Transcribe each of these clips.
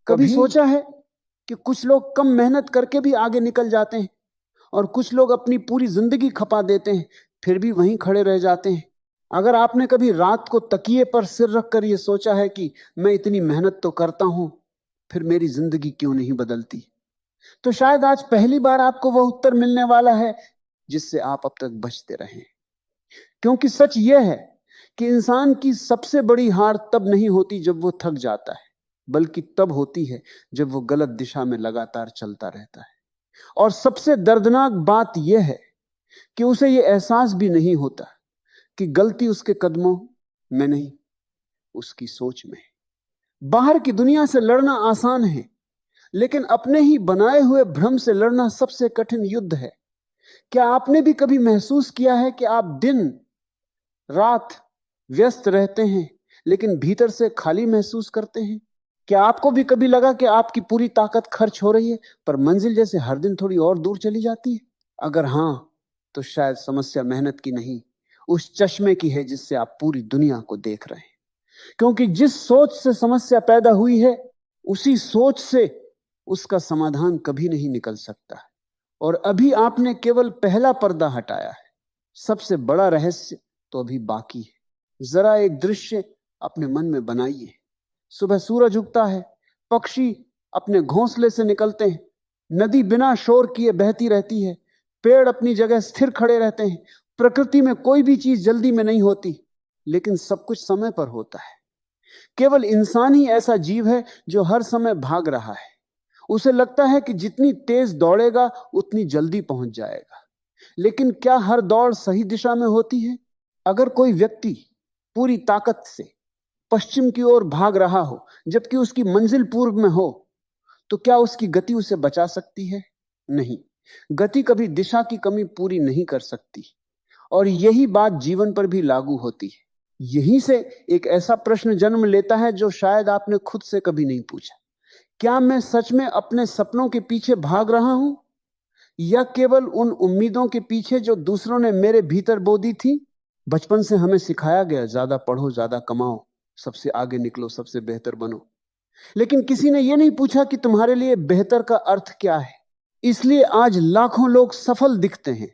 कभी सोचा है कि कुछ लोग कम मेहनत करके भी आगे निकल जाते हैं और कुछ लोग अपनी पूरी जिंदगी खपा देते हैं, फिर भी वहीं खड़े रह जाते हैं? अगर आपने कभी रात को तकिए पर सिर रखकर यह सोचा है कि मैं इतनी मेहनत तो करता हूं, फिर मेरी जिंदगी क्यों नहीं बदलती, तो शायद आज पहली बार आपको वह उत्तर मिलने वाला है जिससे आप अब तक बचते रहे। क्योंकि सच यह है कि इंसान की सबसे बड़ी हार तब नहीं होती जब वो थक जाता है, बल्कि तब होती है जब वो गलत दिशा में लगातार चलता रहता है। और सबसे दर्दनाक बात यह है कि उसे यह एहसास भी नहीं होता कि गलती उसके कदमों में नहीं, उसकी सोच में है। बाहर की दुनिया से लड़ना आसान है, लेकिन अपने ही बनाए हुए भ्रम से लड़ना सबसे कठिन युद्ध है। क्या आपने भी कभी महसूस किया है कि आप दिन रात व्यस्त रहते हैं, लेकिन भीतर से खाली महसूस करते हैं? क्या आपको भी कभी लगा कि आपकी पूरी ताकत खर्च हो रही है, पर मंजिल जैसे हर दिन थोड़ी और दूर चली जाती है? अगर हां, तो शायद समस्या मेहनत की नहीं, उस चश्मे की है जिससे आप पूरी दुनिया को देख रहे हैं। क्योंकि जिस सोच से समस्या पैदा हुई है, उसी सोच से उसका समाधान कभी नहीं निकल सकता। और अभी आपने केवल पहला पर्दा हटाया है, सबसे बड़ा रहस्य तो अभी बाकी है। जरा एक दृश्य अपने मन में बनाइए। सुबह सूरज उगता है, पक्षी अपने घोंसले से निकलते हैं, नदी बिना शोर किए बहती रहती है, पेड़ अपनी जगह स्थिर खड़े रहते हैं। प्रकृति में कोई भी चीज जल्दी में नहीं होती, लेकिन सब कुछ समय पर होता है। केवल इंसान ही ऐसा जीव है जो हर समय भाग रहा है। उसे लगता है कि जितनी तेज दौड़ेगा उतनी जल्दी पहुंच जाएगा, लेकिन क्या हर दौड़ सही दिशा में होती है? अगर कोई व्यक्ति पूरी ताकत से पश्चिम की ओर भाग रहा हो जबकि उसकी मंजिल पूर्व में हो, तो क्या उसकी गति उसे बचा सकती है? नहीं। गति कभी दिशा की कमी पूरी नहीं कर सकती। और यही बात जीवन पर भी लागू होती है। यहीं से एक ऐसा प्रश्न जन्म लेता है जो शायद आपने खुद से कभी नहीं पूछा। क्या मैं सच में अपने सपनों के पीछे भाग रहा हूं, या केवल उन उम्मीदों के पीछे जो दूसरों ने मेरे भीतर बो दी थी? बचपन से हमें सिखाया गया, ज्यादा पढ़ो, ज्यादा कमाओ, सबसे आगे निकलो, सबसे बेहतर बनो। लेकिन किसी ने यह नहीं पूछा कि तुम्हारे लिए बेहतर का अर्थ क्या है। इसलिए आज लाखों लोग सफल दिखते हैं,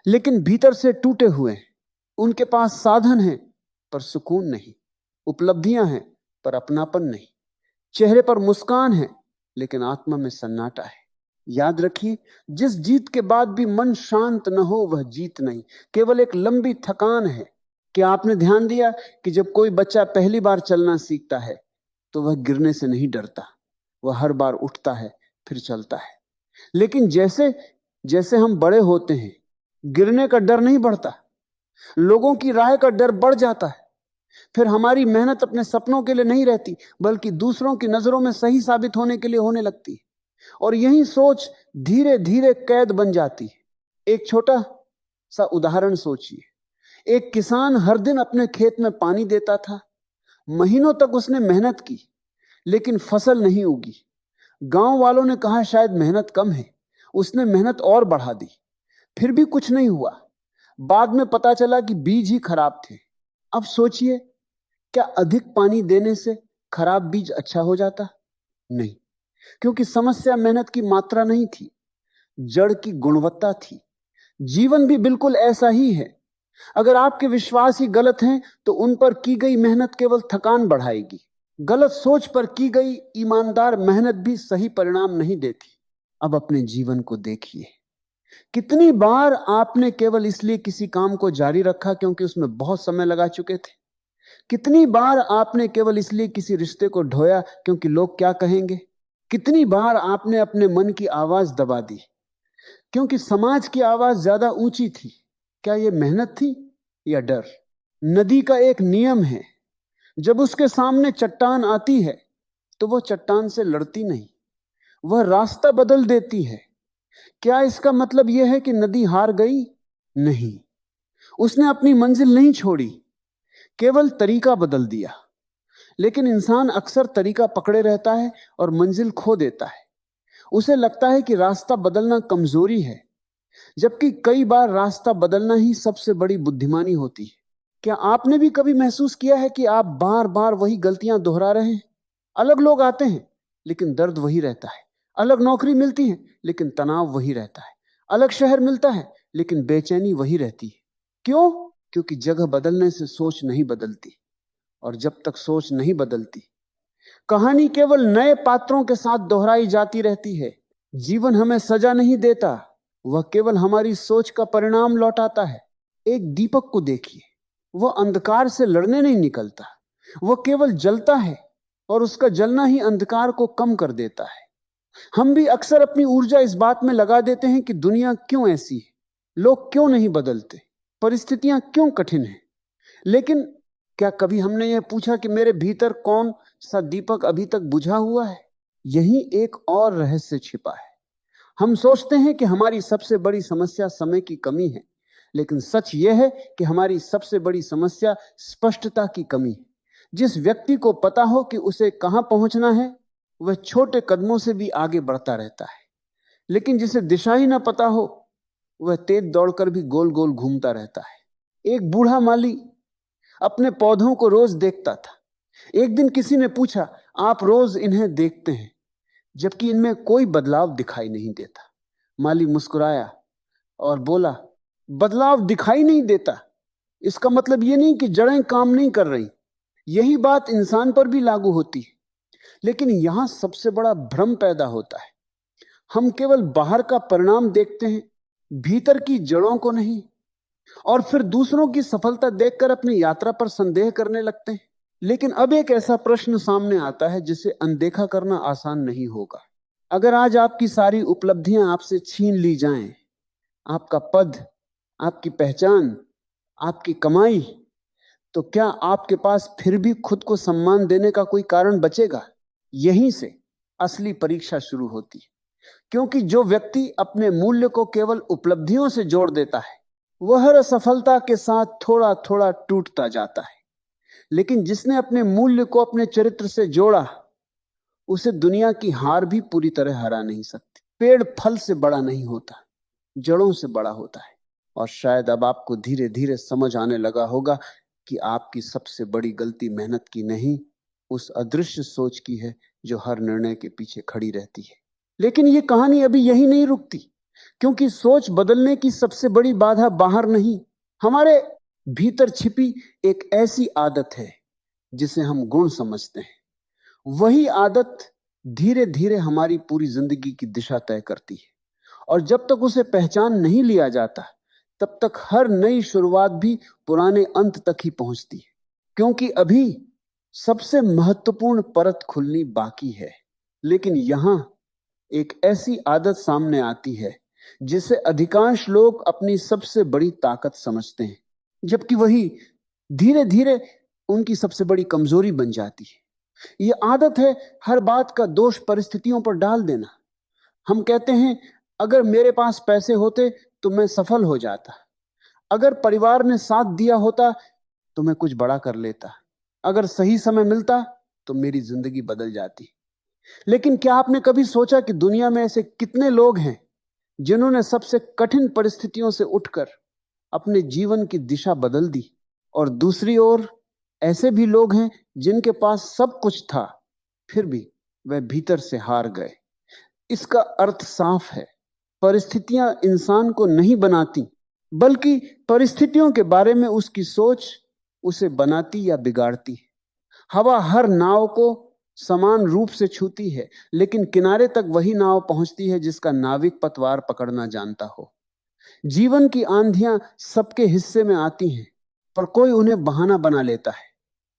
लेकिन भीतर से टूटे हुए हैं। उनके पास साधन है पर सुकून नहीं, उपलब्धियां हैं पर अपनापन नहीं, चेहरे पर मुस्कान है लेकिन आत्मा में सन्नाटा है। याद रखिए, जिस जीत के बाद भी मन शांत न हो वह जीत नहीं, केवल एक लंबी थकान है। क्या आपने ध्यान दिया कि जब कोई बच्चा पहली बार चलना सीखता है तो वह गिरने से नहीं डरता, वह हर बार उठता है फिर चलता है। लेकिन जैसे जैसे हम बड़े होते हैं, गिरने का डर नहीं बढ़ता, लोगों की राय का डर बढ़ जाता है। फिर हमारी मेहनत अपने सपनों के लिए नहीं रहती, बल्कि दूसरों की नजरों में सही साबित होने के लिए होने लगती है। और यही सोच धीरे धीरे कैद बन जाती है। एक छोटा सा उदाहरण सोचिए। एक किसान हर दिन अपने खेत में पानी देता था। महीनों तक उसने मेहनत की, लेकिन फसल नहीं उगी। गांव वालों ने कहा शायद मेहनत कम है। उसने मेहनत और बढ़ा दी, फिर भी कुछ नहीं हुआ। बाद में पता चला कि बीज ही खराब थे। अब सोचिए, क्या अधिक पानी देने से खराब बीज अच्छा हो जाता? नहीं, क्योंकि समस्या मेहनत की मात्रा नहीं थी, जड़ की गुणवत्ता थी। जीवन भी बिल्कुल ऐसा ही है। अगर आपके विश्वास ही गलत हैं, तो उन पर की गई मेहनत केवल थकान बढ़ाएगी। गलत सोच पर की गई ईमानदार मेहनत भी सही परिणाम नहीं देती। अब अपने जीवन को देखिए, कितनी बार आपने केवल इसलिए किसी काम को जारी रखा क्योंकि उसमें बहुत समय लगा चुके थे? कितनी बार आपने केवल इसलिए किसी रिश्ते को ढोया क्योंकि लोग क्या कहेंगे? कितनी बार आपने अपने मन की आवाज दबा दी क्योंकि समाज की आवाज ज्यादा ऊंची थी? क्या यह मेहनत थी या डर? नदी का एक नियम है, जब उसके सामने चट्टान आती है तो वह चट्टान से लड़ती नहीं, वह रास्ता बदल देती है। क्या इसका मतलब यह है कि नदी हार गई? नहीं, उसने अपनी मंजिल नहीं छोड़ी, केवल तरीका बदल दिया। लेकिन इंसान अक्सर तरीका पकड़े रहता है और मंजिल खो देता है। उसे लगता है कि रास्ता बदलना कमजोरी है, जबकि कई बार रास्ता बदलना ही सबसे बड़ी बुद्धिमानी होती है। क्या आपने भी कभी महसूस किया है कि आप बार बार वही गलतियां दोहरा रहे हैं? अलग लोग आते हैं, लेकिन दर्द वही रहता है। अलग नौकरी मिलती है लेकिन तनाव वही रहता है। अलग शहर मिलता है लेकिन बेचैनी वही रहती है। क्यों? क्योंकि जगह बदलने से सोच नहीं बदलती, और जब तक सोच नहीं बदलती, कहानी केवल नए पात्रों के साथ दोहराई जाती रहती है। जीवन हमें सजा नहीं देता, वह केवल हमारी सोच का परिणाम लौटाता है। एक दीपक को देखिए, वह अंधकार से लड़ने नहीं निकलता, वह केवल जलता है, और उसका जलना ही अंधकार को कम कर देता है। हम भी अक्सर अपनी ऊर्जा इस बात में लगा देते हैं कि दुनिया क्यों ऐसी है, लोग क्यों नहीं बदलते, परिस्थितियां क्यों कठिन हैं। लेकिन क्या कभी हमने यह पूछा कि मेरे भीतर कौन सा दीपक अभी तक बुझा हुआ है? यही एक और रहस्य छिपा है। हम सोचते हैं कि हमारी सबसे बड़ी समस्या समय की कमी है, लेकिन सच यह है कि हमारी सबसे बड़ी समस्या स्पष्टता की कमी है। जिस व्यक्ति को पता हो कि उसे कहां पहुंचना है, वह छोटे कदमों से भी आगे बढ़ता रहता है। लेकिन जिसे दिशा ही ना पता हो, वह तेज दौड़कर भी गोल गोल घूमता रहता है। एक बूढ़ा माली अपने पौधों को रोज देखता था। एक दिन किसी ने पूछा, आप रोज इन्हें देखते हैं जबकि इनमें कोई बदलाव दिखाई नहीं देता। माली मुस्कुराया और बोला, बदलाव दिखाई नहीं देता, इसका मतलब यह नहीं कि जड़ें काम नहीं कर रही। यही बात इंसान पर भी लागू होती है। लेकिन यहां सबसे बड़ा भ्रम पैदा होता है। हम केवल बाहर का परिणाम देखते हैं, भीतर की जड़ों को नहीं। और फिर दूसरों की सफलता देखकर अपनी यात्रा पर संदेह करने लगते हैं। लेकिन अब एक ऐसा प्रश्न सामने आता है जिसे अनदेखा करना आसान नहीं होगा। अगर आज आपकी सारी उपलब्धियां आपसे छीन ली जाएं, आपका पद, आपकी पहचान, आपकी कमाई, तो क्या आपके पास फिर भी खुद को सम्मान देने का कोई कारण बचेगा? यहीं से असली परीक्षा शुरू होती है। क्योंकि जो व्यक्ति अपने मूल्य को केवल उपलब्धियों से जोड़ देता है, वह हर असफलता के साथ थोड़ा थोड़ा टूटता जाता है। लेकिन जिसने अपने मूल्य को अपने चरित्र से जोड़ा, उसे दुनिया की हार भी पूरी तरह हरा नहीं सकती। पेड़ फल से बड़ा नहीं होता, जड़ों से बड़ा होता है। और शायद अब आपको धीरे धीरे समझ आने लगा होगा कि आपकी सबसे बड़ी गलती मेहनत की नहीं, उस अदृश्य सोच की है जो हर निर्णय के पीछे खड़ी रहती है। लेकिन यह कहानी अभी यही नहीं रुकती, क्योंकि सोच बदलने की सबसे बड़ी बाधा बाहर नहीं, हमारे भीतर छिपी एक ऐसी आदत है जिसे हम गुण समझते हैं। वही आदत धीरे धीरे हमारी पूरी जिंदगी की दिशा तय करती है। और जब तक उसे पहचान नहीं लिया जाता, तब तक हर नई शुरुआत भी पुराने अंत तक ही पहुंचती है। क्योंकि अभी सबसे महत्वपूर्ण परत खुलनी बाकी है। लेकिन यहां एक ऐसी आदत सामने आती है जिसे अधिकांश लोग अपनी सबसे बड़ी ताकत समझते हैं, जबकि वही धीरे धीरे उनकी सबसे बड़ी कमजोरी बन जाती है। यह आदत है हर बात का दोष परिस्थितियों पर डाल देना। हम कहते हैं, अगर मेरे पास पैसे होते तो मैं सफल हो जाता, अगर परिवार ने साथ दिया होता तो मैं कुछ बड़ा कर लेता, अगर सही समय मिलता तो मेरी जिंदगी बदल जाती। लेकिन क्या आपने कभी सोचा कि दुनिया में ऐसे कितने लोग हैं जिन्होंने सबसे कठिन परिस्थितियों से उठकर अपने जीवन की दिशा बदल दी? और दूसरी ओर ऐसे भी लोग हैं जिनके पास सब कुछ था, फिर भी वह भीतर से हार गए। इसका अर्थ साफ है, परिस्थितियां इंसान को नहीं बनाती, बल्कि परिस्थितियों के बारे में उसकी सोच उसे बनाती या बिगाड़ती है। हवा हर नाव को समान रूप से छूती है, लेकिन किनारे तक वही नाव पहुंचती है जिसका नाविक पतवार पकड़ना जानता हो। जीवन की आंधियां सबके हिस्से में आती हैं, पर कोई उन्हें बहाना बना लेता है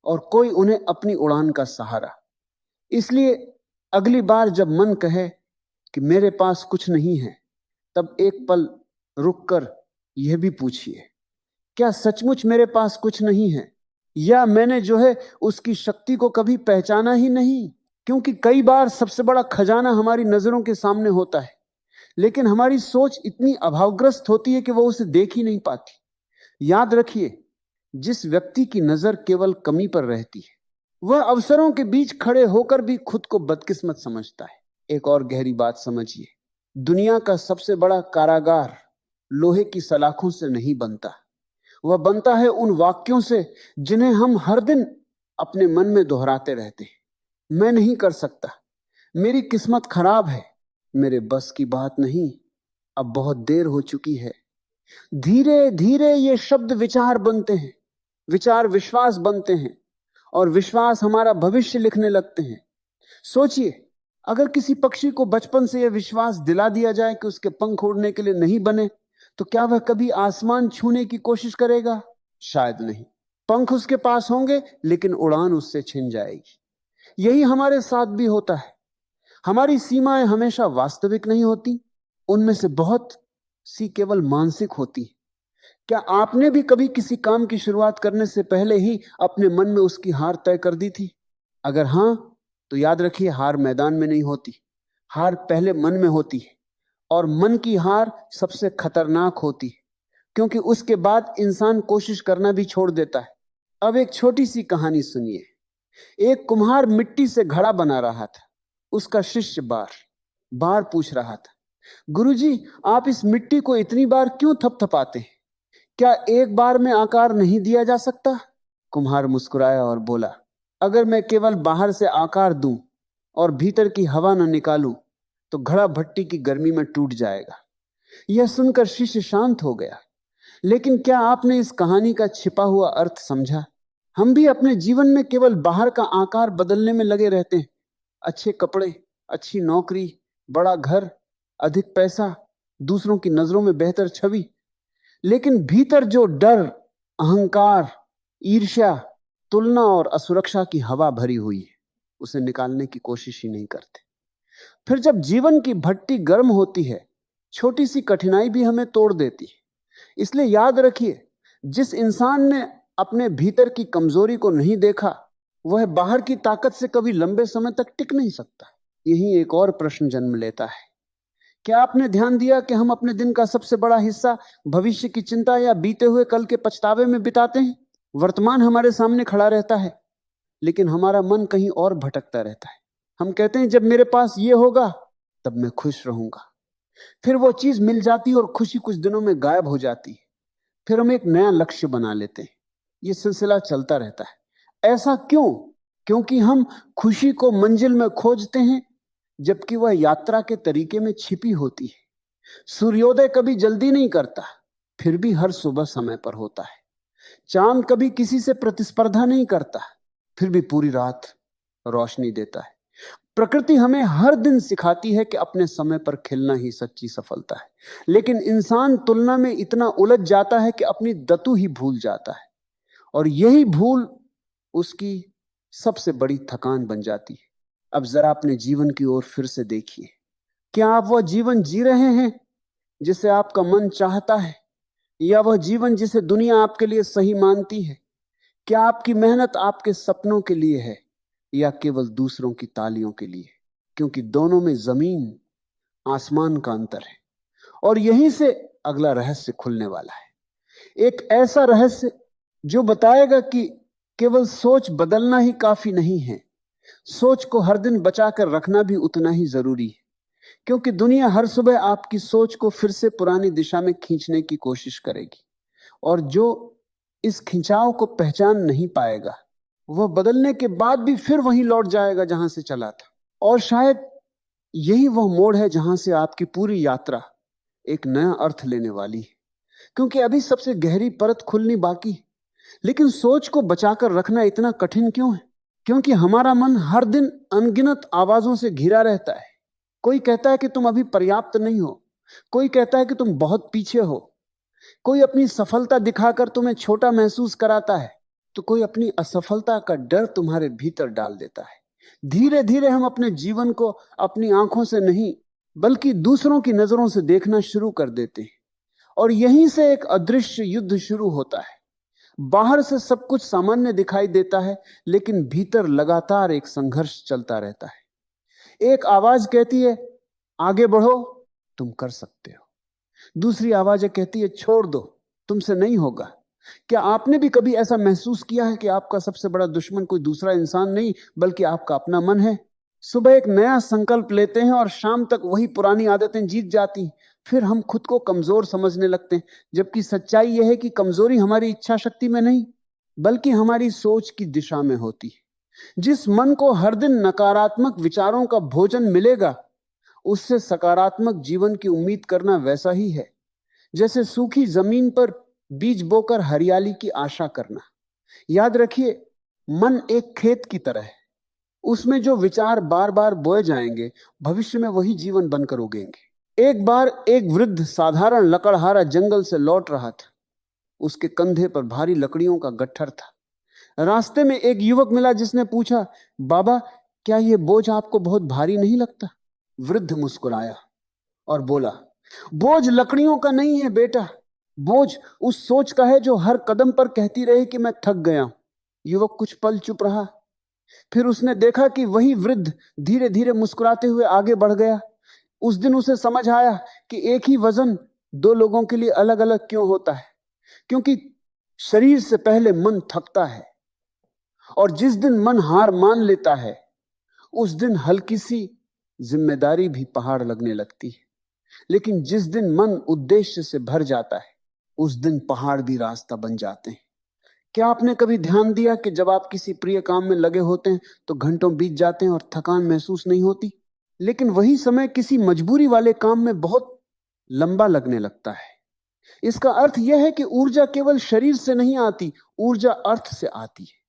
और कोई उन्हें अपनी उड़ान का सहारा। इसलिए अगली बार जब मन कहे कि मेरे पास कुछ नहीं है, तब एक पल रुककर यह भी पूछिए, क्या सचमुच मेरे पास कुछ नहीं है, या मैंने जो है उसकी शक्ति को कभी पहचाना ही नहीं? क्योंकि कई बार सबसे बड़ा खजाना हमारी नजरों के सामने होता है, लेकिन हमारी सोच इतनी अभावग्रस्त होती है कि वो उसे देख ही नहीं पाती। याद रखिए, जिस व्यक्ति की नजर केवल कमी पर रहती है, वह अवसरों के बीच खड़े होकर भी खुद को बदकिस्मत समझता है। एक और गहरी बात समझिए, दुनिया का सबसे बड़ा कारागार लोहे की सलाखों से नहीं बनता, वह बनता है उन वाक्यों से जिन्हें हम हर दिन अपने मन में दोहराते रहते हैं। मैं नहीं कर सकता, मेरी किस्मत खराब है, मेरे बस की बात नहीं, अब बहुत देर हो चुकी है। धीरे धीरे ये शब्द विचार बनते हैं, विचार विश्वास बनते हैं, और विश्वास हमारा भविष्य लिखने लगते हैं। सोचिए, अगर किसी पक्षी को बचपन से यह विश्वास दिला दिया जाए कि उसके पंख उड़ने के लिए नहीं बने, तो क्या वह कभी आसमान छूने की कोशिश करेगा? शायद नहीं। पंख उसके पास होंगे, लेकिन उड़ान उससे छिन जाएगी। यही हमारे साथ भी होता है। हमारी सीमाएं हमेशा वास्तविक नहीं होती, उनमें से बहुत सी केवल मानसिक होती। क्या आपने भी कभी किसी काम की शुरुआत करने से पहले ही अपने मन में उसकी हार तय कर दी थी? अगर हां, तो याद रखिए, हार मैदान में नहीं होती, हार पहले मन में होती है। और मन की हार सबसे खतरनाक होती है, क्योंकि उसके बाद इंसान कोशिश करना भी छोड़ देता है। अब एक छोटी सी कहानी सुनिए। एक कुम्हार मिट्टी से घड़ा बना रहा था। उसका शिष्य बार बार पूछ रहा था, गुरुजी, आप इस मिट्टी को इतनी बार क्यों थपथपाते हैं? क्या एक बार में आकार नहीं दिया जा सकता? कुम्हार मुस्कुराया और बोला, अगर मैं केवल बाहर से आकार दूं और भीतर की हवा न निकालूं, तो घड़ा भट्टी की गर्मी में टूट जाएगा। यह सुनकर शिष्य शांत हो गया। लेकिन क्या आपने इस कहानी का छिपा हुआ अर्थ समझा? हम भी अपने जीवन में केवल बाहर का आकार बदलने में लगे रहते हैं। अच्छे कपड़े, अच्छी नौकरी, बड़ा घर, अधिक पैसा, दूसरों की नजरों में बेहतर छवि, लेकिन भीतर जो डर, अहंकार, ईर्ष्या, तुलना और असुरक्षा की हवा भरी हुई है, उसे निकालने की कोशिश ही नहीं करते। फिर जब जीवन की भट्टी गर्म होती है, छोटी सी कठिनाई भी हमें तोड़ देती है। इसलिए याद रखिए, जिस इंसान ने अपने भीतर की कमजोरी को नहीं देखा, वह बाहर की ताकत से कभी लंबे समय तक टिक नहीं सकता। यही एक और प्रश्न जन्म लेता है। क्या आपने ध्यान दिया कि हम अपने दिन का सबसे बड़ा हिस्सा भविष्य की चिंता या बीते हुए कल के पछतावे में बिताते हैं? वर्तमान हमारे सामने खड़ा रहता है, लेकिन हमारा मन कहीं और भटकता रहता है। हम कहते हैं, जब मेरे पास ये होगा तब मैं खुश रहूंगा। फिर वो चीज मिल जाती है और खुशी कुछ दिनों में गायब हो जाती है। फिर हम एक नया लक्ष्य बना लेते हैं। ये सिलसिला चलता रहता है। ऐसा क्यों? क्योंकि हम खुशी को मंजिल में खोजते हैं, जबकि वह यात्रा के तरीके में छिपी होती है। सूर्योदय कभी जल्दी नहीं करता, फिर भी हर सुबह समय पर होता है। चांद कभी किसी से प्रतिस्पर्धा नहीं करता, फिर भी पूरी रात रोशनी देता है। प्रकृति हमें हर दिन सिखाती है कि अपने समय पर खिलना ही सच्ची सफलता है, लेकिन इंसान तुलना में इतना उलझ जाता है कि अपनी दतु ही भूल जाता है, और यही भूल उसकी सबसे बड़ी थकान बन जाती है। अब जरा अपने जीवन की ओर फिर से देखिए। क्या आप वह जीवन जी रहे हैं जिसे आपका मन चाहता है, या वह जीवन जिसे दुनिया आपके लिए सही मानती है? क्या आपकी मेहनत आपके सपनों के लिए है, या केवल दूसरों की तालियों के लिए? क्योंकि दोनों में जमीन आसमान का अंतर है, और यहीं से अगला रहस्य खुलने वाला है। एक ऐसा रहस्य जो बताएगा कि केवल सोच बदलना ही काफी नहीं है, सोच को हर दिन बचाकर रखना भी उतना ही जरूरी है। क्योंकि दुनिया हर सुबह आपकी सोच को फिर से पुरानी दिशा में खींचने की कोशिश करेगी, और जो इस खिंचाव को पहचान नहीं पाएगा, वह बदलने के बाद भी फिर वहीं लौट जाएगा जहां से चला था। और शायद यही वह मोड़ है जहां से आपकी पूरी यात्रा एक नया अर्थ लेने वाली है। क्योंकि अभी सबसे गहरी परत खुलनी बाकी है। लेकिन सोच को बचाकर रखना इतना कठिन क्यों है? क्योंकि हमारा मन हर दिन अनगिनत आवाजों से घिरा रहता है। कोई कहता है कि तुम अभी पर्याप्त नहीं हो, कोई कहता है कि तुम बहुत पीछे हो, कोई अपनी सफलता दिखाकर तुम्हें छोटा महसूस कराता है, तो कोई अपनी असफलता का डर तुम्हारे भीतर डाल देता है। धीरे धीरे हम अपने जीवन को अपनी आंखों से नहीं, बल्कि दूसरों की नजरों से देखना शुरू कर देते हैं, और यहीं से एक अदृश्य युद्ध शुरू होता है। बाहर से सब कुछ सामान्य दिखाई देता है, लेकिन भीतर लगातार एक संघर्ष चलता रहता है। एक आवाज कहती है, आगे बढ़ो, तुम कर सकते हो। दूसरी आवाज कहती है, छोड़ दो, तुमसे नहीं होगा। क्या आपने भी कभी ऐसा महसूस किया है कि आपका सबसे बड़ा दुश्मन कोई दूसरा इंसान नहीं, बल्कि आपका अपना मन है? सुबह एक नया संकल्प लेते हैं और शाम तक वही पुरानी आदतें जीत जाती। फिर हम खुद को कमजोर समझने लगते हैं, जबकि सच्चाई यह है कि कमजोरी हमारी इच्छा शक्ति में नहीं, बल्कि हमारी सोच की दिशा में होती है। जिस मन को हर दिन नकारात्मक विचारों का भोजन मिलेगा, उससे सकारात्मक जीवन की उम्मीद करना वैसा ही है जैसे सूखी जमीन पर बीज बोकर हरियाली की आशा करना। याद रखिए, मन एक खेत की तरह है। उसमें जो विचार बार बार बोए जाएंगे, भविष्य में वही जीवन बनकर उगेंगे। एक बार एक वृद्ध साधारण लकड़हारा जंगल से लौट रहा था। उसके कंधे पर भारी लकड़ियों का गट्ठर था। रास्ते में एक युवक मिला जिसने पूछा, बाबा, क्या यह बोझ आपको बहुत भारी नहीं लगता? वृद्ध मुस्कुराया और बोला, बोझ लकड़ियों का नहीं है बेटा, बोझ उस सोच का है जो हर कदम पर कहती रहे कि मैं थक गया हूं। युवक कुछ पल चुप रहा, फिर उसने देखा कि वही वृद्ध धीरे धीरे मुस्कुराते हुए आगे बढ़ गया। उस दिन उसे समझ आया कि एक ही वजन दो लोगों के लिए अलग अलग क्यों होता है। क्योंकि शरीर से पहले मन थकता है, और जिस दिन मन हार मान लेता है, उस दिन हल्की सी जिम्मेदारी भी पहाड़ लगने लगती है। लेकिन जिस दिन मन उद्देश्य से भर जाता है, उस दिन पहाड़ भी रास्ता बन जाते हैं। क्या आपने कभी ध्यान दिया कि जब आप किसी प्रिय काम में लगे होते हैं तो घंटों बीत जाते हैं और थकान महसूस नहीं होती, लेकिन वही समय किसी मजबूरी वाले काम में बहुत लंबा लगने लगता है। इसका अर्थ यह है कि ऊर्जा केवल शरीर से नहीं आती, ऊर्जा अर्थ से आती है।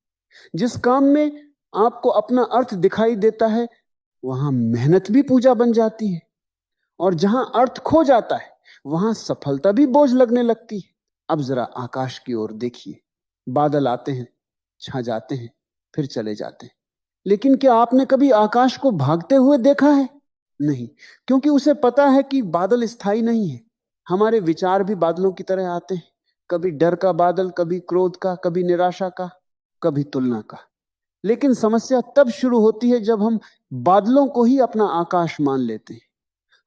जिस काम में आपको अपना अर्थ दिखाई देता है, वहां मेहनत भी पूजा बन जाती है, और जहां अर्थ खो जाता है, वहां सफलता भी बोझ लगने लगती है। अब जरा आकाश की ओर देखिए। बादल आते हैं, छा जाते हैं, फिर चले जाते हैं। लेकिन क्या आपने कभी आकाश को भागते हुए देखा है? नहीं, क्योंकि उसे पता है कि बादल स्थायी नहीं है। हमारे विचार भी बादलों की तरह आते हैं, कभी डर का बादल, कभी क्रोध का, कभी निराशा का, कभी तुलना का। लेकिन समस्या तब शुरू होती है जब हम बादलों को ही अपना आकाश मान लेते हैं।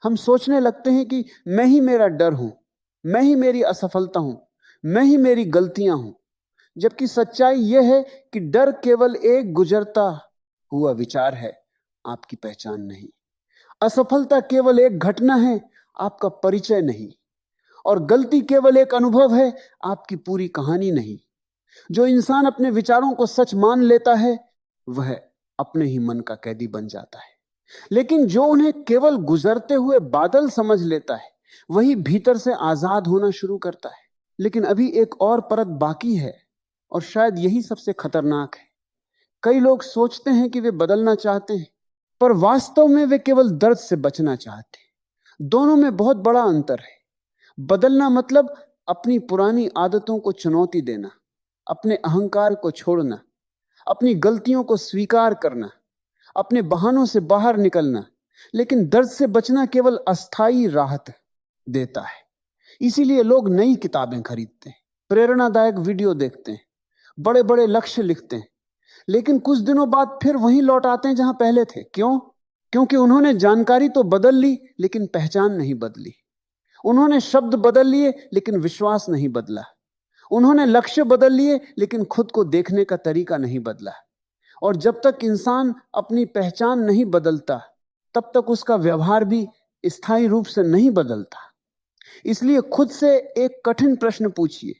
हम सोचने लगते हैं कि मैं ही मेरा डर हूं, मैं ही मेरी असफलता हूं, मैं ही मेरी गलतियां हूं। जबकि सच्चाई यह है कि डर केवल एक गुजरता हुआ विचार है, आपकी पहचान नहीं। असफलता केवल एक घटना है, आपका परिचय नहीं। और गलती केवल एक अनुभव है, आपकी पूरी कहानी नहीं। जो इंसान अपने विचारों को सच मान लेता है, वह अपने ही मन का कैदी बन जाता है। लेकिन जो उन्हें केवल गुजरते हुए बादल समझ लेता है, वही भीतर से आजाद होना शुरू करता है। लेकिन अभी एक और परत बाकी है, और शायद यही सबसे खतरनाक है। कई लोग सोचते हैं कि वे बदलना चाहते हैं, पर वास्तव में वे केवल दर्द से बचना चाहते हैं। दोनों में बहुत बड़ा अंतर है। बदलना मतलब अपनी पुरानी आदतों को चुनौती देना, अपने अहंकार को छोड़ना, अपनी गलतियों को स्वीकार करना, अपने बहानों से बाहर निकलना। लेकिन दर्द से बचना केवल अस्थाई राहत देता है। इसीलिए लोग नई किताबें खरीदते हैं, प्रेरणादायक वीडियो देखते हैं, बड़े बड़े लक्ष्य लिखते हैं, लेकिन कुछ दिनों बाद फिर वहीं लौट आते हैं जहां पहले थे। क्यों? क्योंकि उन्होंने जानकारी तो बदल ली, लेकिन पहचान नहीं बदली। उन्होंने शब्द बदल लिए, लेकिन विश्वास नहीं बदला। उन्होंने लक्ष्य बदल लिए, लेकिन खुद को देखने का तरीका नहीं बदला। और जब तक इंसान अपनी पहचान नहीं बदलता, तब तक उसका व्यवहार भी स्थायी रूप से नहीं बदलता। इसलिए खुद से एक कठिन प्रश्न पूछिए,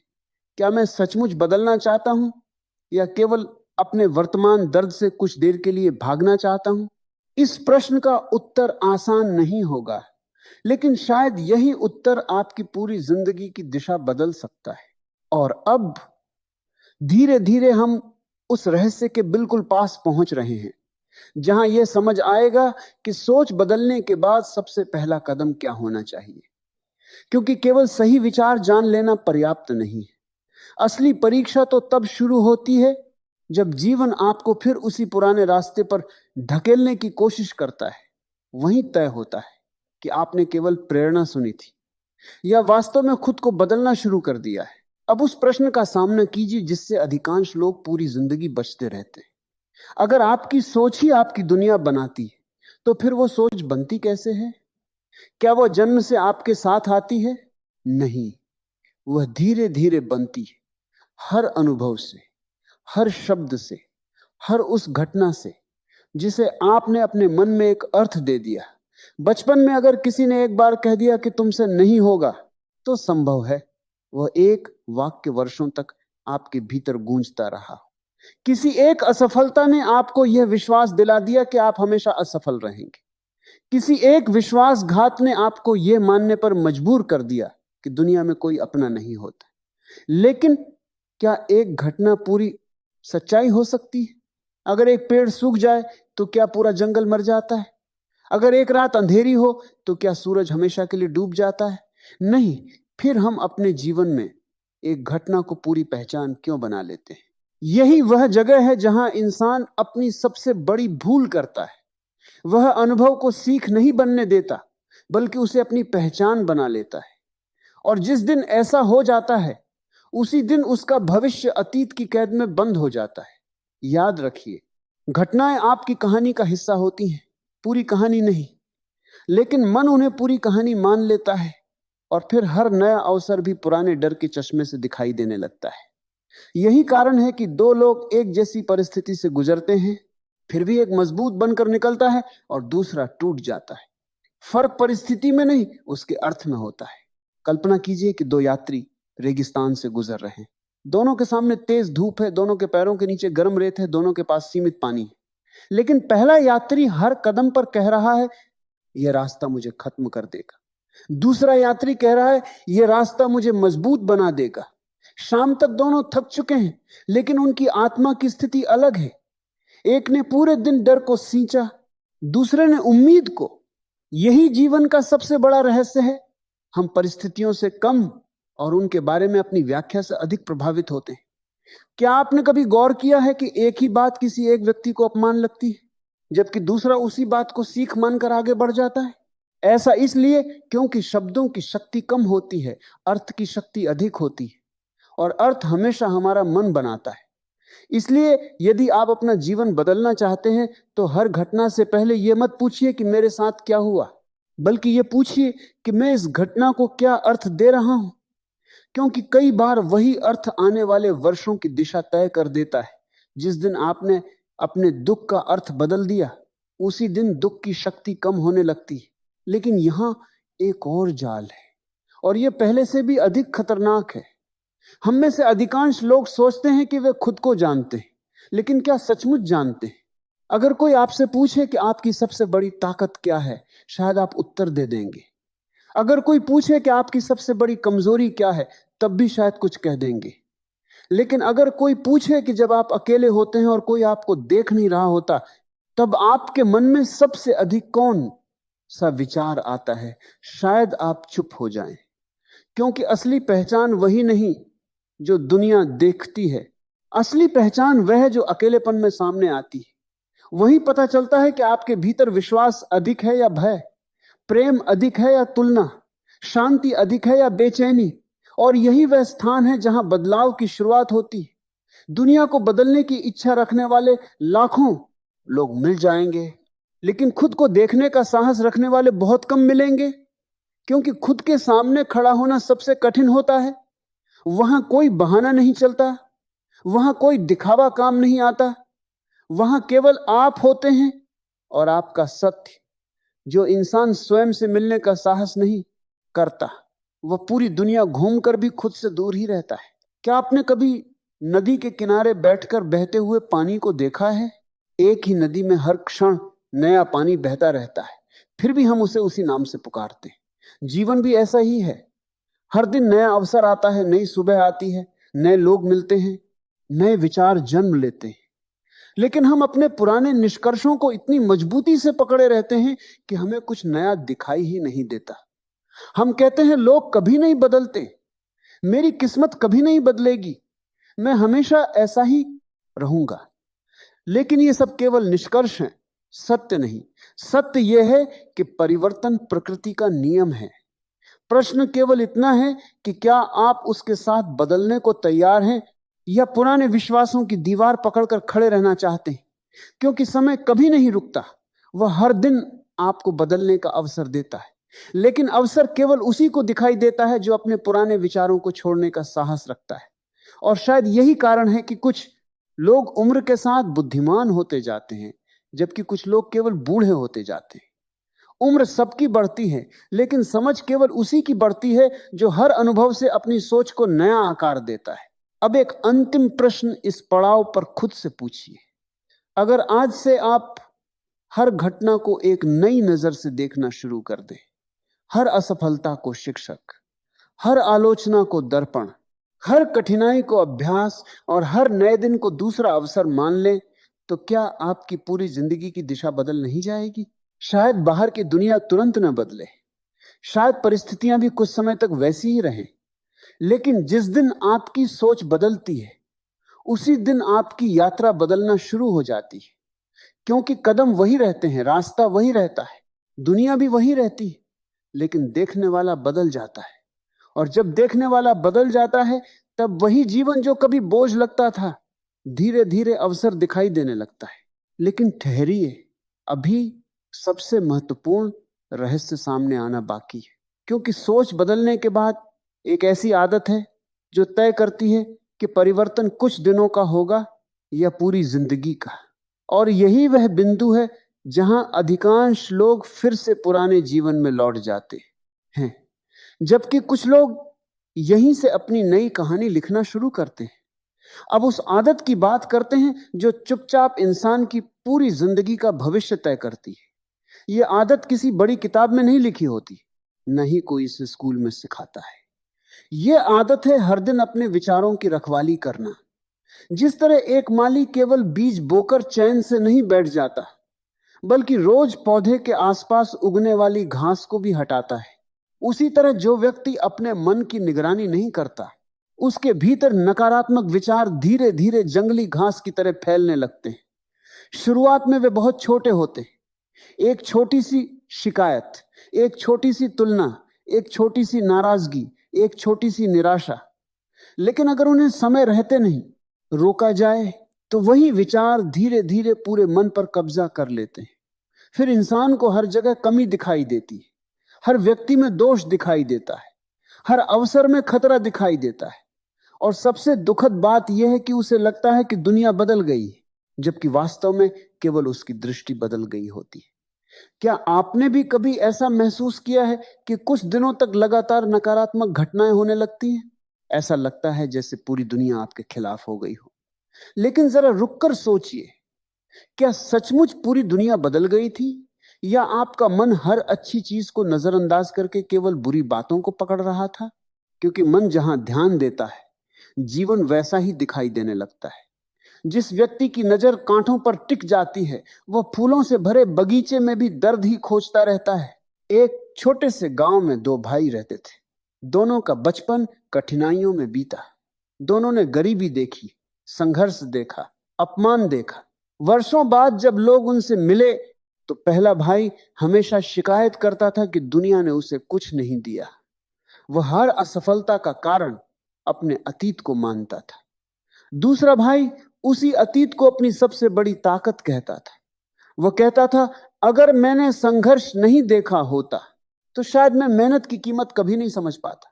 क्या मैं सचमुच बदलना चाहता हूं, या केवल अपने वर्तमान दर्द से कुछ देर के लिए भागना चाहता हूं? इस प्रश्न का उत्तर आसान नहीं होगा, लेकिन शायद यही उत्तर आपकी पूरी जिंदगी की दिशा बदल सकता है। और अब धीरे धीरे हम उस रहस्य के बिल्कुल पास पहुंच रहे हैं, जहां यह समझ आएगा कि सोच बदलने के बाद सबसे पहला कदम क्या होना चाहिए। क्योंकि केवल सही विचार जान लेना पर्याप्त नहीं है। असली परीक्षा तो तब शुरू होती है जब जीवन आपको फिर उसी पुराने रास्ते पर ढकेलने की कोशिश करता है। वहीं तय होता है कि आपने केवल प्रेरणा सुनी थी, या वास्तव में खुद को बदलना शुरू कर दिया है। अब उस प्रश्न का सामना कीजिए जिससे अधिकांश लोग पूरी जिंदगी बचते रहते हैं। अगर आपकी सोच ही आपकी दुनिया बनाती है, तो फिर वो सोच बनती कैसे है? क्या वो जन्म से आपके साथ आती है? नहीं, वह धीरे धीरे बनती है। हर अनुभव से, हर शब्द से, हर उस घटना से जिसे आपने अपने मन में एक अर्थ दे दिया। बचपन में अगर किसी ने एक बार कह दिया कि तुमसे नहीं होगा, तो संभव है वह एक वाक्य वर्षों तक आपके भीतर गूंजता रहा। किसी एक असफलता ने आपको यह विश्वास दिला दिया कि आप हमेशा असफल रहेंगे। किसी एक विश्वासघात ने आपको यह मानने पर मजबूर कर दिया कि दुनिया में कोई अपना नहीं होता। लेकिन क्या एक घटना पूरी सच्चाई हो सकती है? अगर एक पेड़ सूख जाए तो क्या पूरा जंगल मर जाता है? अगर एक रात अंधेरी हो तो क्या सूरज हमेशा के लिए डूब जाता है? नहीं। फिर हम अपने जीवन में एक घटना को पूरी पहचान क्यों बना लेते हैं? यही वह जगह है जहां इंसान अपनी सबसे बड़ी भूल करता है। वह अनुभव को सीख नहीं बनने देता, बल्कि उसे अपनी पहचान बना लेता है। और जिस दिन ऐसा हो जाता है, उसी दिन उसका भविष्य अतीत की कैद में बंद हो जाता है। याद रखिए, घटनाएं आपकी कहानी का हिस्सा होती हैं, पूरी कहानी नहीं। लेकिन मन उन्हें पूरी कहानी मान लेता है और फिर हर नया अवसर भी पुराने डर के चश्मे से दिखाई देने लगता है। यही कारण है कि दो लोग एक जैसी परिस्थिति से गुजरते हैं, फिर भी एक मजबूत बनकर निकलता है और दूसरा टूट जाता है। फर्क परिस्थिति में नहीं, उसके अर्थ में होता है। कल्पना कीजिए कि दो यात्री रेगिस्तान से गुजर रहे हैं। दोनों के सामने तेज धूप है, दोनों के पैरों के नीचे गर्म रेत है, दोनों के पास सीमित पानी है। लेकिन पहला यात्री हर कदम पर कह रहा है, यह रास्ता मुझे खत्म कर देगा। दूसरा यात्री कह रहा है, यह रास्ता मुझे मजबूत बना देगा। शाम तक दोनों थक चुके हैं, लेकिन उनकी आत्मा की स्थिति अलग है। एक ने पूरे दिन डर को सींचा, दूसरे ने उम्मीद को। यही जीवन का सबसे बड़ा रहस्य है। हम परिस्थितियों से कम और उनके बारे में अपनी व्याख्या से अधिक प्रभावित होते हैं। क्या आपने कभी गौर किया है कि एक ही बात किसी एक व्यक्ति को अपमान लगती है, जबकि दूसरा उसी बात को सीख मानकर आगे बढ़ जाता है? ऐसा इसलिए क्योंकि शब्दों की शक्ति कम होती है, अर्थ की शक्ति अधिक होती है, और अर्थ हमेशा हमारा मन बनाता है। इसलिए यदि आप अपना जीवन बदलना चाहते हैं तो हर घटना से पहले यह मत पूछिए कि मेरे साथ क्या हुआ, बल्कि यह पूछिए कि मैं इस घटना को क्या अर्थ दे रहा हूं। क्योंकि कई बार वही अर्थ आने वाले वर्षों की दिशा तय कर देता है। जिस दिन आपने अपने दुख का अर्थ बदल दिया, उसी दिन दुख की शक्ति कम होने लगती है। लेकिन यहां एक और जाल है, और यह पहले से भी अधिक खतरनाक है। हम में से अधिकांश लोग सोचते हैं कि वे खुद को जानते हैं, लेकिन क्या सचमुच जानते हैं? अगर कोई आपसे पूछे कि आपकी सबसे बड़ी ताकत क्या है, शायद आप उत्तर दे देंगे। अगर कोई पूछे कि आपकी सबसे बड़ी कमजोरी क्या है, तब भी शायद कुछ कह देंगे। लेकिन अगर कोई पूछे कि जब आप अकेले होते हैं और कोई आपको देख नहीं रहा होता, तब आपके मन में सबसे अधिक कौन सा विचार आता है, शायद आप चुप हो जाएं। क्योंकि असली पहचान वही नहीं जो दुनिया देखती है। असली पहचान वह है जो अकेलेपन में सामने आती है। वही पता चलता है कि आपके भीतर विश्वास अधिक है या भय, प्रेम अधिक है या तुलना, शांति अधिक है या बेचैनी। और यही वह स्थान है जहां बदलाव की शुरुआत होती है। दुनिया को बदलने की इच्छा रखने वाले लाखों लोग मिल जाएंगे, लेकिन खुद को देखने का साहस रखने वाले बहुत कम मिलेंगे। क्योंकि खुद के सामने खड़ा होना सबसे कठिन होता है। वहां कोई बहाना नहीं चलता, वहां कोई दिखावा काम नहीं आता। वहां केवल आप होते हैं और आपका सत्य। जो इंसान स्वयं से मिलने का साहस नहीं करता, वह पूरी दुनिया घूमकर भी खुद से दूर ही रहता है। क्या आपने कभी नदी के किनारे बैठकर बहते हुए पानी को देखा है? एक ही नदी में हर क्षण नया पानी बहता रहता है, फिर भी हम उसे उसी नाम से पुकारते हैं। जीवन भी ऐसा ही है। हर दिन नया अवसर आता है, नई सुबह आती है, नए लोग मिलते हैं, नए विचार जन्म लेते हैं। लेकिन हम अपने पुराने निष्कर्षों को इतनी मजबूती से पकड़े रहते हैं कि हमें कुछ नया दिखाई ही नहीं देता। हम कहते हैं, लोग कभी नहीं बदलते, मेरी किस्मत कभी नहीं बदलेगी, मैं हमेशा ऐसा ही रहूंगा। लेकिन ये सब केवल निष्कर्ष हैं, सत्य नहीं। सत्य यह है कि परिवर्तन प्रकृति का नियम है। प्रश्न केवल इतना है कि क्या आप उसके साथ बदलने को तैयार हैं, या पुराने विश्वासों की दीवार पकड़कर खड़े रहना चाहते हैं। क्योंकि समय कभी नहीं रुकता, वह हर दिन आपको बदलने का अवसर देता है। लेकिन अवसर केवल उसी को दिखाई देता है जो अपने पुराने विचारों को छोड़ने का साहस रखता है। और शायद यही कारण है कि कुछ लोग उम्र के साथ बुद्धिमान होते जाते हैं, जबकि कुछ लोग केवल बूढ़े होते जाते हैं। उम्र सबकी बढ़ती है, लेकिन समझ केवल उसी की बढ़ती है जो हर अनुभव से अपनी सोच को नया आकार देता है। अब एक अंतिम प्रश्न इस पड़ाव पर खुद से पूछिए। अगर आज से आप हर घटना को एक नई नजर से देखना शुरू कर दें, हर असफलता को शिक्षक, हर आलोचना को दर्पण, हर कठिनाई को अभ्यास और हर नए दिन को दूसरा अवसर मान लें, तो क्या आपकी पूरी जिंदगी की दिशा बदल नहीं जाएगी? शायद बाहर की दुनिया तुरंत न बदले, शायद परिस्थितियां भी कुछ समय तक वैसी ही रहें, लेकिन जिस दिन आपकी सोच बदलती है, उसी दिन आपकी यात्रा बदलना शुरू हो जाती है। क्योंकि कदम वही रहते हैं, रास्ता वही रहता है, दुनिया भी वही रहती है, लेकिन देखने वाला बदल जाता है। और जब देखने वाला बदल जाता है, तब वही जीवन जो कभी बोझ लगता था, धीरे धीरे अवसर दिखाई देने लगता है। लेकिन ठहरिए, अभी सबसे महत्वपूर्ण रहस्य सामने आना बाकी है। क्योंकि सोच बदलने के बाद एक ऐसी आदत है जो तय करती है कि परिवर्तन कुछ दिनों का होगा या पूरी जिंदगी का। और यही वह बिंदु है जहां अधिकांश लोग फिर से पुराने जीवन में लौट जाते हैं, जबकि कुछ लोग यहीं से अपनी नई कहानी लिखना शुरू करते हैं। अब उस आदत की बात करते हैं जो चुपचाप इंसान की पूरी जिंदगी का भविष्य तय करती है। यह आदत किसी बड़ी किताब में नहीं लिखी होती, न ही कोई इसे स्कूल में सिखाता है। यह आदत है हर दिन अपने विचारों की रखवाली करना। जिस तरह एक माली केवल बीज बोकर चैन से नहीं बैठ जाता, बल्कि रोज पौधे के आसपास उगने वाली घास को भी हटाता है, उसी तरह जो व्यक्ति अपने मन की निगरानी नहीं करता, उसके भीतर नकारात्मक विचार धीरे धीरे जंगली घास की तरह फैलने लगते हैं। शुरुआत में वे बहुत छोटे होते हैं, एक छोटी सी शिकायत, एक छोटी सी तुलना, एक छोटी सी नाराजगी, एक छोटी सी निराशा। लेकिन अगर उन्हें समय रहते नहीं रोका जाए, तो वही विचार धीरे धीरे पूरे मन पर कब्जा कर लेते हैं। फिर इंसान को हर जगह कमी दिखाई देती है, हर व्यक्ति में दोष दिखाई देता है, हर अवसर में खतरा दिखाई देता है। और सबसे दुखद बात यह है कि उसे लगता है कि दुनिया बदल गई है, जबकि वास्तव में केवल उसकी दृष्टि बदल गई होती है। क्या आपने भी कभी ऐसा महसूस किया है कि कुछ दिनों तक लगातार नकारात्मक घटनाएं होने लगती हैं? ऐसा लगता है जैसे पूरी दुनिया आपके खिलाफ हो गई हो। लेकिन जरा रुककर सोचिए, क्या सचमुच पूरी दुनिया बदल गई थी, या आपका मन हर अच्छी चीज को नजरअंदाज करके केवल बुरी बातों को पकड़ रहा था? क्योंकि मन जहां ध्यान देता है, जीवन वैसा ही दिखाई देने लगता है। जिस व्यक्ति की नजर कांटों पर टिक जाती है, वह फूलों से भरे बगीचे में भी दर्द ही खोजता रहता है। एक छोटे से गांव में दो भाई रहते थे। दोनों का बचपन कठिनाइयों में बीता। दोनों ने गरीबी देखी, संघर्ष देखा, अपमान देखा। वर्षों बाद जब लोग उनसे मिले, तो पहला भाई हमेशा शिकायत करता था कि दुनिया ने उसे कुछ नहीं दिया। वह हर असफलता का कारण अपने अतीत को मानता था। दूसरा भाई उसी अतीत को अपनी सबसे बड़ी ताकत कहता था। वह कहता था, अगर मैंने संघर्ष नहीं देखा होता, तो शायद मैं मेहनत की कीमत कभी नहीं समझ पाता।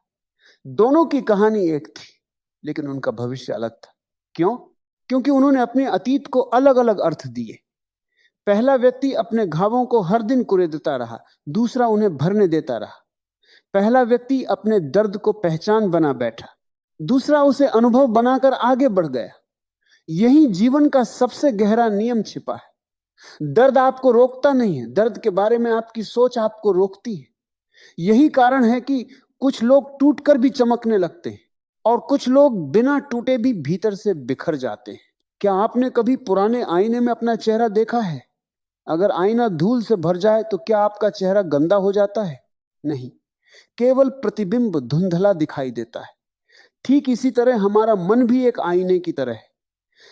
दोनों की कहानी एक थी, लेकिन उनका भविष्य अलग था। क्यों? क्योंकि उन्होंने अपने अतीत को अलग अलग अर्थ दिए। पहला व्यक्ति अपने घावों को हर दिन कुरेदता रहा, दूसरा उन्हें भरने देता रहा। पहला व्यक्ति अपने दर्द को पहचान बना बैठा, दूसरा उसे अनुभव बनाकर आगे बढ़ गया। यही जीवन का सबसे गहरा नियम छिपा है। दर्द आपको रोकता नहीं है, दर्द के बारे में आपकी सोच आपको रोकती है। यही कारण है कि कुछ लोग टूटकर भी चमकने लगते हैं, और कुछ लोग बिना टूटे भी भीतर से बिखर जाते हैं। क्या आपने कभी पुराने आईने में अपना चेहरा देखा है? अगर आईना धूल से भर जाए तो क्या आपका चेहरा गंदा हो जाता है? नहीं, केवल प्रतिबिंब धुंधला दिखाई देता है। ठीक इसी तरह हमारा मन भी एक आईने की तरह है।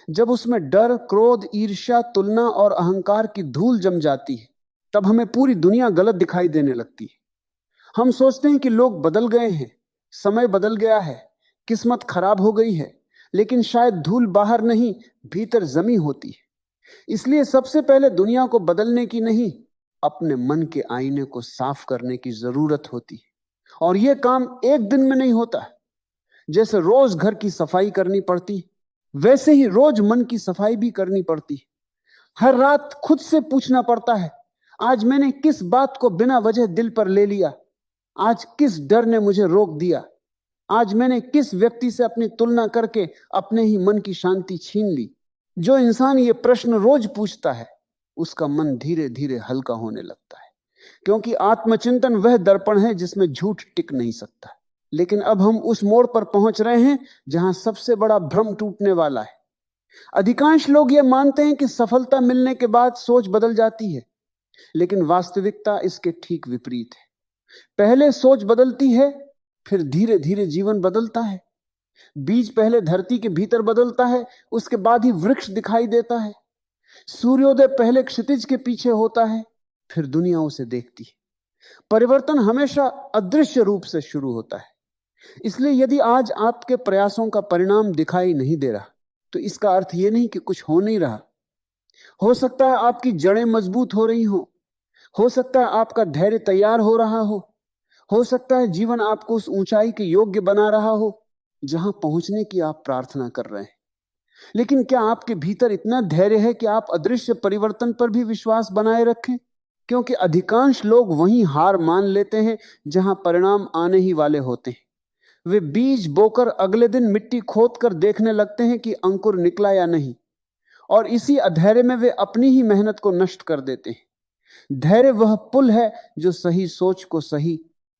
जब उसमें डर, क्रोध, ईर्ष्या, तुलना और अहंकार की धूल जम जाती है, तब हमें पूरी दुनिया गलत दिखाई देने लगती है। हम सोचते हैं कि लोग बदल गए हैं, समय बदल गया है, किस्मत खराब हो गई है, लेकिन शायद धूल बाहर नहीं, भीतर जमी होती है। इसलिए सबसे पहले दुनिया को बदलने की नहीं, अपने मन के आईने को साफ करने की जरूरत होती है। और यह काम एक दिन में नहीं होता। जैसे रोज घर की सफाई करनी पड़ती, वैसे ही रोज मन की सफाई भी करनी पड़ती। हर रात खुद से पूछना पड़ता है, आज मैंने किस बात को बिना वजह दिल पर ले लिया, आज किस डर ने मुझे रोक दिया। आज मैंने किस व्यक्ति से अपनी तुलना करके अपने ही मन की शांति छीन ली? जो इंसान ये प्रश्न रोज पूछता है, उसका मन धीरे धीरे हल्का होने लगता है, क्योंकि आत्मचिंतन वह दर्पण है जिसमें झूठ टिक नहीं सकता। लेकिन अब हम उस मोड़ पर पहुंच रहे हैं जहां सबसे बड़ा भ्रम टूटने वाला है। अधिकांश लोग यह मानते हैं कि सफलता मिलने के बाद सोच बदल जाती है, लेकिन वास्तविकता इसके ठीक विपरीत है। पहले सोच बदलती है, फिर धीरे धीरे जीवन बदलता है। बीज पहले धरती के भीतर बदलता है, उसके बाद ही वृक्ष दिखाई देता है। सूर्योदय पहले क्षितिज के पीछे होता है, फिर दुनिया उसे देखती है। परिवर्तन हमेशा अदृश्य रूप से शुरू होता है। इसलिए यदि आज आपके प्रयासों का परिणाम दिखाई नहीं दे रहा, तो इसका अर्थ यह नहीं कि कुछ हो नहीं रहा। हो सकता है आपकी जड़ें मजबूत हो रही हो सकता है आपका धैर्य तैयार हो रहा हो सकता है जीवन आपको उस ऊंचाई के योग्य बना रहा हो जहां पहुंचने की आप प्रार्थना कर रहे हैं। लेकिन क्या आपके भीतर इतना धैर्य है कि आप अदृश्य परिवर्तन पर भी विश्वास बनाए रखें? क्योंकि अधिकांश लोग वहीं हार मान लेते हैं जहां परिणाम आने ही वाले होते हैं। वे बीज बोकर अगले दिन मिट्टी खोद कर देखने लगते हैं कि अंकुर निकला या नहीं, और इसी अधैर्य में वे अपनी ही मेहनत को नष्ट कर देते हैं। धैर्य वह पुल है जो सही सोच को सही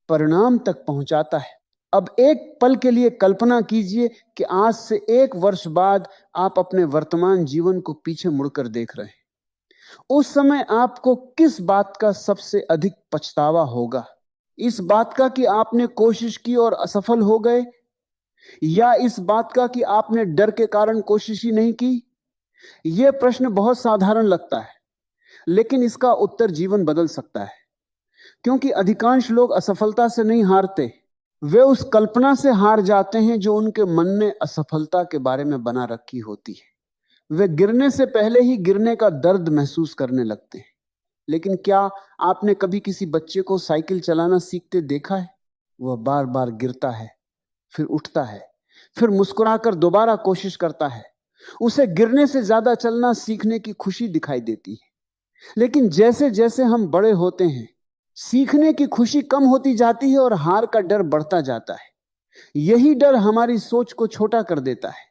परिणाम तक पहुंचाता है। अब एक पल के लिए कल्पना कीजिए कि आज से 1 वर्ष बाद आप अपने वर्तमान जीवन को पीछे मुड़कर देख रहे हैं। उस समय आपको किस बात का सबसे अधिक पछतावा होगा? इस बात का कि आपने कोशिश की और असफल हो गए, या इस बात का कि आपने डर के कारण कोशिश ही नहीं की? यह प्रश्न बहुत साधारण लगता है, लेकिन इसका उत्तर जीवन बदल सकता है। क्योंकि अधिकांश लोग असफलता से नहीं हारते, वे उस कल्पना से हार जाते हैं जो उनके मन ने असफलता के बारे में बना रखी होती है। वे गिरने से पहले ही गिरने का दर्द महसूस करने लगते हैं। लेकिन क्या आपने कभी किसी बच्चे को साइकिल चलाना सीखते देखा है? वह बार बार गिरता है, फिर उठता है, फिर मुस्कुराकर दोबारा कोशिश करता है। उसे गिरने से ज्यादा चलना सीखने की खुशी दिखाई देती है। लेकिन जैसे जैसे हम बड़े होते हैं, सीखने की खुशी कम होती जाती है और हार का डर बढ़ता जाता है। यही डर हमारी सोच को छोटा कर देता है,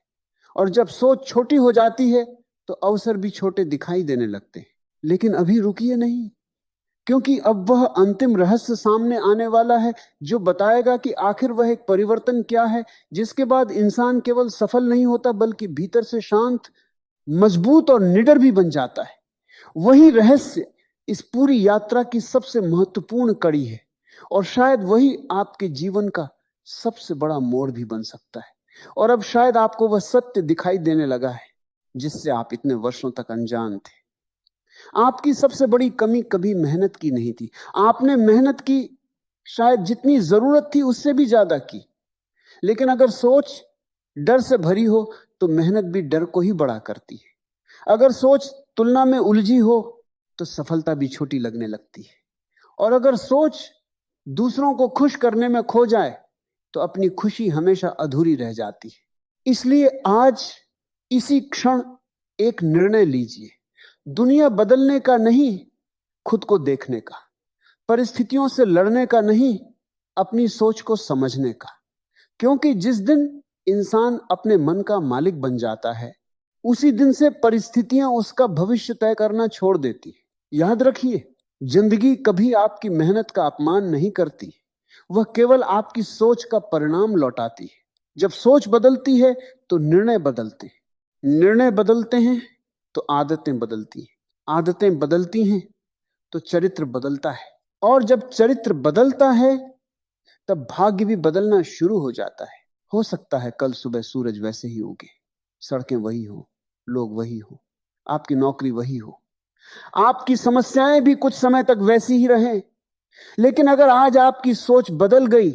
और जब सोच छोटी हो जाती है तो अवसर भी छोटे दिखाई देने लगते हैं। लेकिन अभी रुकिए नहीं, क्योंकि अब वह अंतिम रहस्य सामने आने वाला है जो बताएगा कि आखिर वह एक परिवर्तन क्या है जिसके बाद इंसान केवल सफल नहीं होता बल्कि भीतर से शांत, मजबूत और निडर भी बन जाता है। वही रहस्य इस पूरी यात्रा की सबसे महत्वपूर्ण कड़ी है, और शायद वही आपके जीवन का सबसे बड़ा मोड़ भी बन सकता है। और अब शायद आपको वह सत्य दिखाई देने लगा है जिससे आप इतने वर्षों तक अनजान थे। आपकी सबसे बड़ी कमी कभी मेहनत की नहीं थी। आपने मेहनत की शायद जितनी जरूरत थी उससे भी ज्यादा की। लेकिन अगर सोच डर से भरी हो तो मेहनत भी डर को ही बड़ा करती है। अगर सोच तुलना में उलझी हो तो सफलता भी छोटी लगने लगती है। और अगर सोच दूसरों को खुश करने में खो जाए तो अपनी खुशी हमेशा अधूरी रह जाती है। इसलिए आज इसी क्षण एक निर्णय लीजिए, दुनिया बदलने का नहीं, खुद को देखने का। परिस्थितियों से लड़ने का नहीं, अपनी सोच को समझने का। क्योंकि जिस दिन इंसान अपने मन का मालिक बन जाता है, उसी दिन से परिस्थितियां उसका भविष्य तय करना छोड़ देती है। याद रखिए, जिंदगी कभी आपकी मेहनत का अपमान नहीं करती, वह केवल आपकी सोच का परिणाम लौटाती है। जब सोच बदलती है तो निर्णय बदलते हैं, निर्णय बदलते हैं तो आदतें बदलती हैं, आदतें बदलती हैं तो चरित्र बदलता है, और जब चरित्र बदलता है तब भाग्य भी बदलना शुरू हो जाता है। हो सकता है कल सुबह सूरज वैसे ही उगे, सड़कें वही हो, लोग वही हो, आपकी नौकरी वही हो, आपकी समस्याएं भी कुछ समय तक वैसी ही रहें। लेकिन अगर आज आपकी सोच बदल गई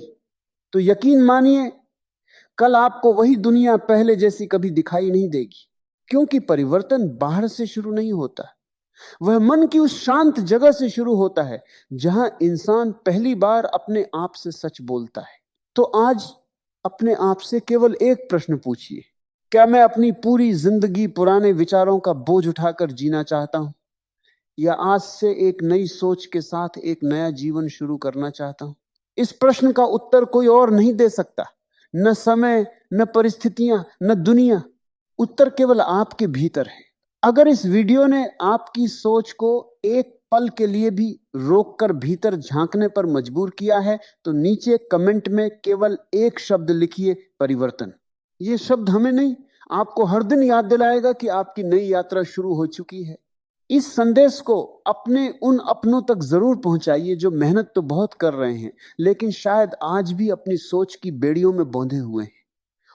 तो यकीन मानिए, कल आपको वही दुनिया पहले जैसी कभी दिखाई नहीं देगी। क्योंकि परिवर्तन बाहर से शुरू नहीं होता, वह मन की उस शांत जगह से शुरू होता है जहां इंसान पहली बार अपने आप से सच बोलता है। तो आज अपने आप से केवल एक प्रश्न पूछिए, क्या मैं अपनी पूरी जिंदगी पुराने विचारों का बोझ उठाकर जीना चाहता हूं, या आज से एक नई सोच के साथ एक नया जीवन शुरू करना चाहता हूं? इस प्रश्न का उत्तर कोई और नहीं दे सकता, न समय, न परिस्थितियां, न दुनिया। उत्तर केवल आपके भीतर है। अगर इस वीडियो ने आपकी सोच को एक पल के लिए भी रोककर भीतर झांकने पर मजबूर किया है तो नीचे कमेंट में केवल एक शब्द लिखिए, परिवर्तन। यह शब्द हमें नहीं, आपको हर दिन याद दिलाएगा कि आपकी नई यात्रा शुरू हो चुकी है। इस संदेश को अपने उन अपनों तक जरूर पहुंचाइए जो मेहनत तो बहुत कर रहे हैं लेकिन शायद आज भी अपनी सोच की बेड़ियों में बंधे हुए हैं।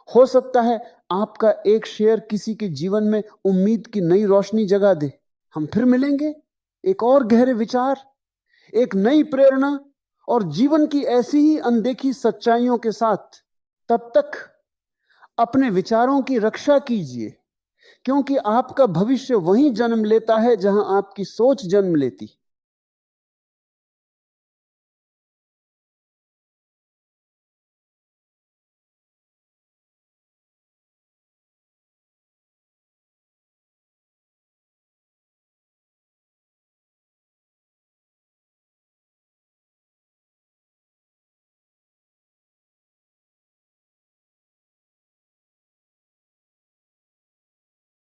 हो सकता है आपका एक शेयर किसी के जीवन में उम्मीद की नई रोशनी जगा दे। हम फिर मिलेंगे, एक और गहरे विचार, एक नई प्रेरणा और जीवन की ऐसी ही अनदेखी सच्चाइयों के साथ। तब तक अपने विचारों की रक्षा कीजिए, क्योंकि आपका भविष्य वहीं जन्म लेता है जहां आपकी सोच जन्म लेती।